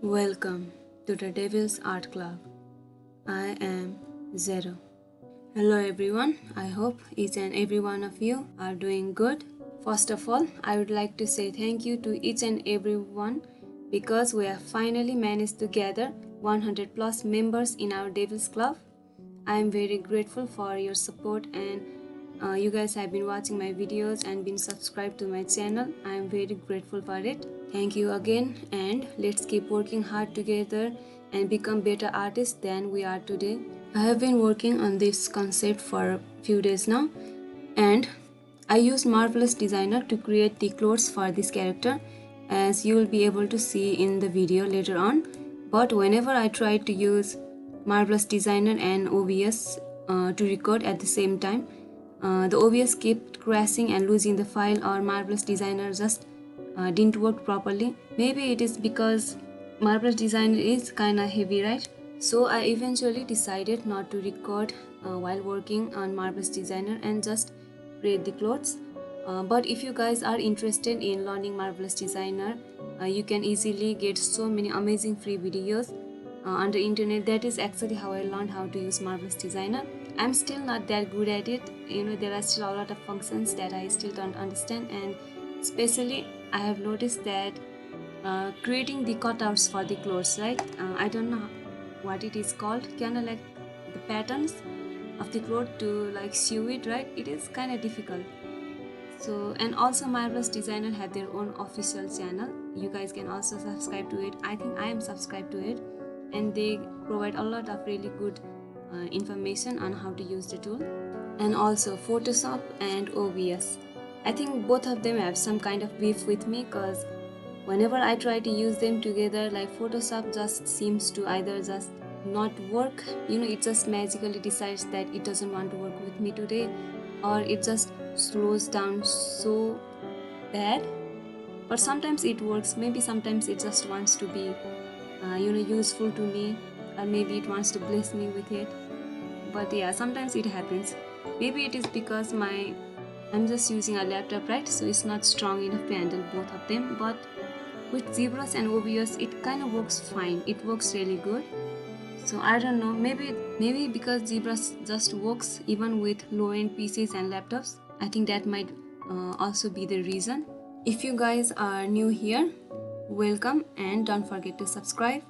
Welcome to the Devil's Art Club. I am Zero. Hello everyone, I hope each and every one of you are doing good. First of all, I would like to say thank you to each and every one because we have finally managed to gather 100 plus members in our Devil's Club. I am very grateful for your support and you guys have been watching my videos and been subscribed to my channel. I am very grateful for it. Thank you again, and let's keep working hard together and become better artists than we are today. I have been working on this concept for a few days now, and I used Marvelous Designer to create the clothes for this character, as you will be able to see in the video later on. But whenever I tried to use Marvelous Designer and OBS to record at the same time, the OBS kept crashing and losing the file, or Marvelous Designer just didn't work properly. Maybe it is because Marvelous Designer is kinda heavy, right? So I eventually decided not to record while working on Marvelous Designer and just create the clothes. But if you guys are interested in learning Marvelous Designer, you can easily get so many amazing free videos on the internet. That is actually how I learned how to use Marvelous Designer. I'm still not that good at it. There are still a lot of functions that I still don't understand, and especially I have noticed that creating the cutouts for the clothes, right? I don't know what it is called, kind of like the patterns of the cloth to like sew it, right? It is kind of difficult. So, and also Marvelous Designer have their own official channel. You guys can also subscribe to it. I think I am subscribed to it, and they provide a lot of really good information on how to use the tool. And also Photoshop and OBS. I think both of them have some kind of beef with me, because whenever I try to use them together, like Photoshop just seems to either just not work, it just magically decides that it doesn't want to work with me today, or it just slows down so bad. But sometimes it works. Maybe sometimes it just wants to be useful to me, or maybe it wants to bless me with it. But yeah, sometimes it happens. Maybe it is because I'm just using a laptop, right? So it's not strong enough to handle both of them. But with ZBrush and OBS, it kind of works fine. It works really good. So I don't know, maybe because ZBrush just works even with low-end PCs and laptops. I think that might also be the reason. If you guys are new here, welcome, and don't forget to subscribe.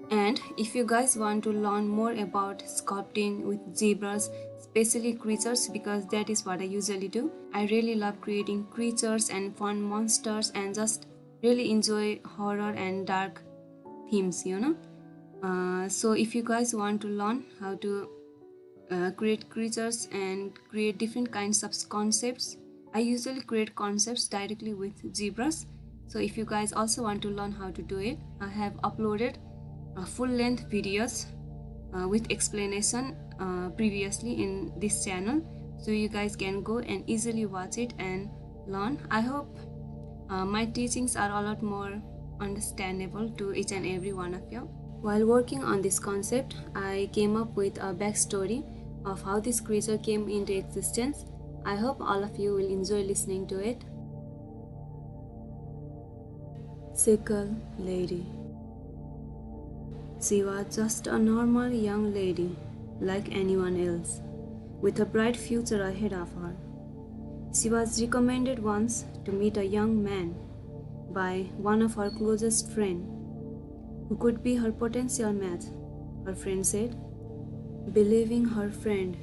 And if you guys want to learn more about sculpting with ZBrush, especially creatures, because that is what I usually do. I really love creating creatures and fun monsters and just really enjoy horror and dark themes, So if you guys want to learn how to create creatures and create different kinds of concepts, I usually create concepts directly with ZBrush. So if you guys also want to learn how to do it, I have uploaded full-length videos with explanation previously in this channel, so you guys can go and easily watch it and learn. I hope my teachings are a lot more understandable to each and every one of you. While working on this concept, I came up with a backstory of how this creature came into existence. I hope all of you will enjoy listening to it. Sickle Lady. She was just a normal young lady, like anyone else, with a bright future ahead of her. She was recommended once to meet a young man by one of her closest friends, who could be her potential match, her friend said. Believing her friend,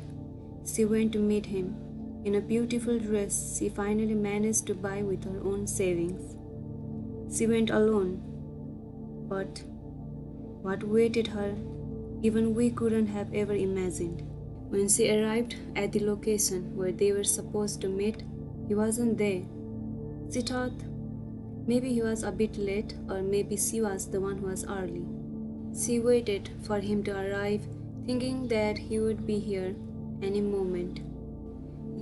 she went to meet him in a beautiful dress she finally managed to buy with her own savings. She went alone, but what awaited her, even we couldn't have ever imagined. When she arrived at the location where they were supposed to meet, he wasn't there. She thought maybe he was a bit late, or maybe she was the one who was early. She waited for him to arrive, thinking that he would be here any moment.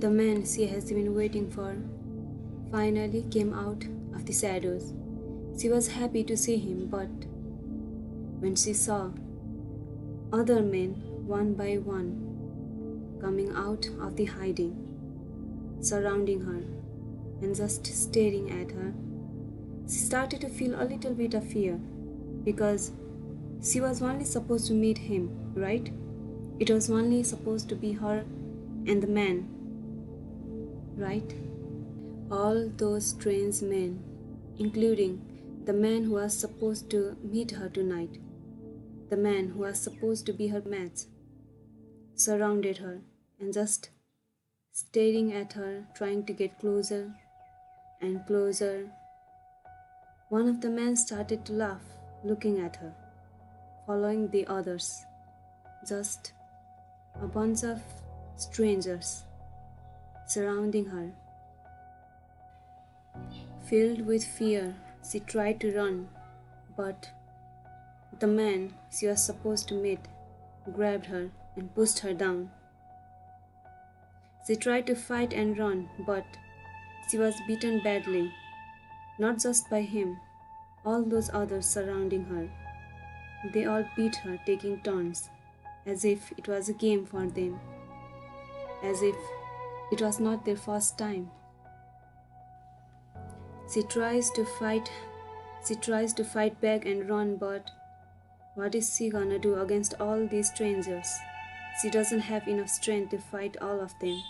The man she has been waiting for finally came out of the shadows. She was happy to see him, but when she saw other men one by one coming out of the hiding, surrounding her and just staring at her, she started to feel a little bit of fear. because she was only supposed to meet him, right? It was only supposed to be her and the man, right? All those strange men, including the man who was supposed to meet her tonight, the man who was supposed to be her match, surrounded her and just staring at her, trying to get closer and closer. One of the men started to laugh, looking at her, following the others. Just a bunch of strangers surrounding her. Filled with fear, she tried to run, but the man she was supposed to meet grabbed her and pushed her down. She tried to fight and run, but she was beaten badly, not just by him, all those others surrounding her. They all beat her, taking turns, as if it was a game for them, as if it was not their first time. She tries to fight back and run, but what is she gonna do against all these strangers? She doesn't have enough strength to fight all of them.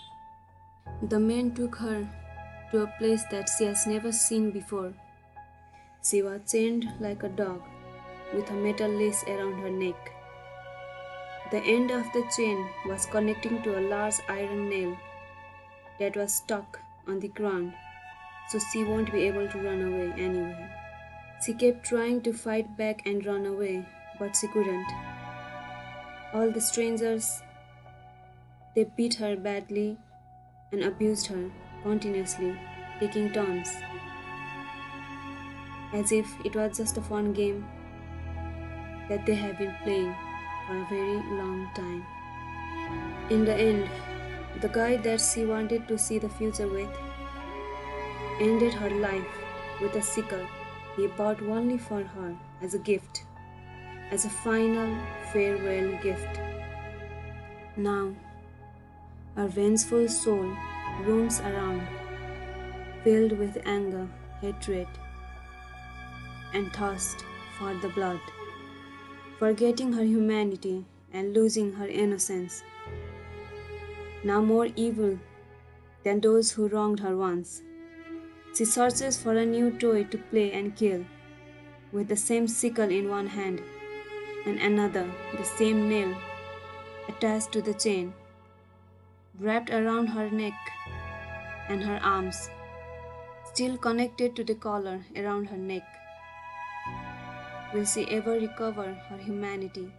The men took her to a place that she has never seen before. She was chained like a dog with a metal lace around her neck. The end of the chain was connecting to a large iron nail that was stuck on the ground, so she won't be able to run away anyway. She kept trying to fight back and run away, but she couldn't. All the strangers, they beat her badly and abused her continuously, taking turns, as if it was just a fun game that they have been playing for a very long time. In the end, the guy that she wanted to see the future with ended her life with a sickle he bought only for her as a gift, as a final farewell gift. Now, her vengeful soul roams around, filled with anger, hatred, and thirst for the blood, forgetting her humanity and losing her innocence. Now more evil than those who wronged her once. She searches for a new toy to play and kill, with the same sickle in one hand and another, the same nail, attached to the chain, wrapped around her neck and her arms, still connected to the collar around her neck. Will she ever recover her humanity?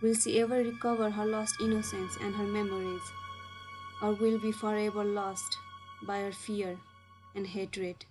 Will she ever recover her lost innocence and her memories? Or will be forever lost by her fear and hatred?